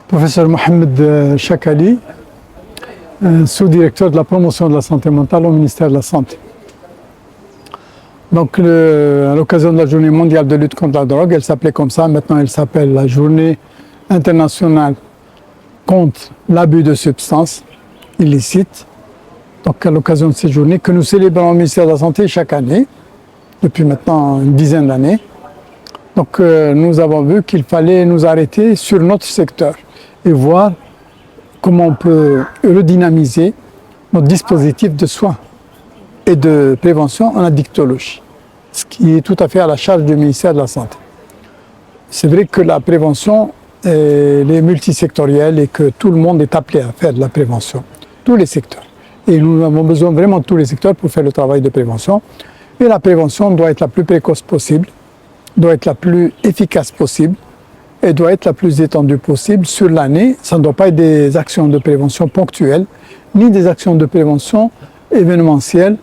Professeur Mohamed Chakali, sous-directeur de la promotion de la santé mentale au ministère de la Santé. Donc, à l'occasion de la journée mondiale de lutte contre la drogue, elle s'appelait comme ça, maintenant elle s'appelle la journée internationale contre l'abus de substances illicites. Donc, à l'occasion de cette journée que nous célébrons au ministère de la Santé chaque année, depuis maintenant une dizaine d'années. Donc, nous avons vu qu'il fallait nous arrêter sur notre secteur et voir comment on peut redynamiser notre dispositif de soins et de prévention en addictologie, ce qui est tout à fait à la charge du ministère de la Santé. C'est vrai que la prévention est multisectorielle et que tout le monde est appelé à faire de la prévention, tous les secteurs. Et nous avons besoin vraiment de tous les secteurs pour faire le travail de prévention. Et la prévention doit être la plus précoce possible, doit être la plus efficace possible et doit être la plus étendue possible sur l'année. Ça ne doit pas être des actions de prévention ponctuelles, ni des actions de prévention événementielles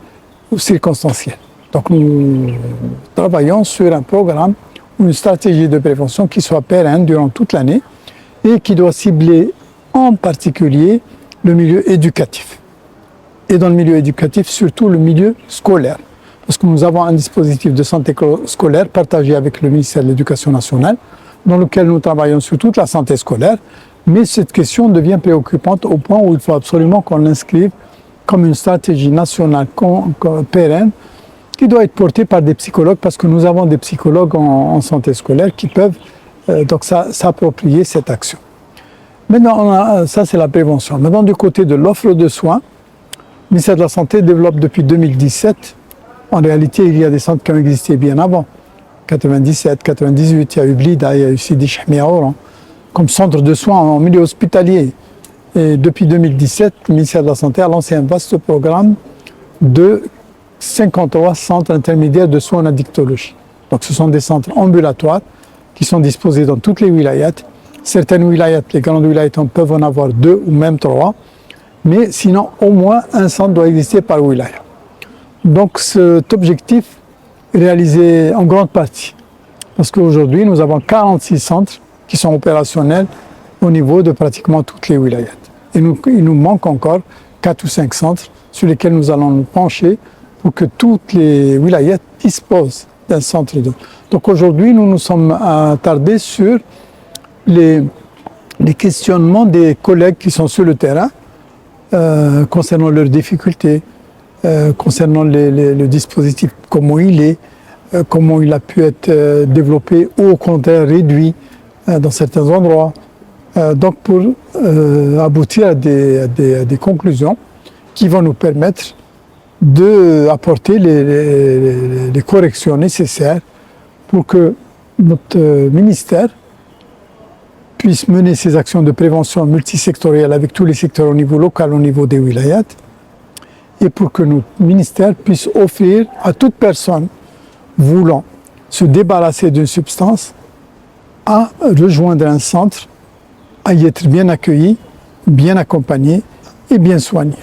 ou circonstancielles. Donc nous travaillons sur un programme ou une stratégie de prévention qui soit pérenne durant toute l'année et qui doit cibler en particulier le milieu éducatif. Et dans le milieu éducatif, surtout le milieu scolaire. Parce que nous avons un dispositif de santé scolaire partagé avec le ministère de l'Éducation nationale, dans lequel nous travaillons sur toute la santé scolaire, mais cette question devient préoccupante au point où il faut absolument qu'on l'inscrive comme une stratégie nationale pérenne qui doit être portée par des psychologues, parce que nous avons des psychologues en santé scolaire qui peuvent donc s'approprier cette action. Maintenant, ça c'est la prévention. Maintenant, du côté de l'offre de soins, le ministère de la Santé développe depuis 2017. En réalité, il y a des centres qui ont existé bien avant. 97, 98, il y a eu Blida, il y a eu Sidi Chahmi à Oran, comme centre de soins en milieu hospitalier. Et depuis 2017, le ministère de la Santé a lancé un vaste programme de 53 centres intermédiaires de soins en addictologie. Donc ce sont des centres ambulatoires qui sont disposés dans toutes les wilayats. Certaines wilayats, les grandes wilayats, peuvent en avoir 2 ou même 3, mais sinon au moins un centre doit exister par wilaya. Donc cet objectif est réalisé en grande partie, parce qu'aujourd'hui nous avons 46 centres qui sont opérationnels au niveau de pratiquement toutes les wilayats. Et il nous manque encore 4 ou 5 centres sur lesquels nous allons nous pencher pour que toutes les wilayats disposent d'un centre. Donc aujourd'hui nous nous sommes attardés sur les questionnements des collègues qui sont sur le terrain concernant leurs difficultés, concernant le dispositif, comment il est, comment il a pu être développé ou au contraire réduit dans certains endroits. Donc pour aboutir à des conclusions qui vont nous permettre d'apporter les corrections nécessaires pour que notre ministère puisse mener ses actions de prévention multisectorielle avec tous les secteurs au niveau local, au niveau des wilayats, et pour que notre ministère puisse offrir à toute personne voulant se débarrasser d'une substance à rejoindre un centre, à y être bien accueilli, bien accompagné et bien soigné.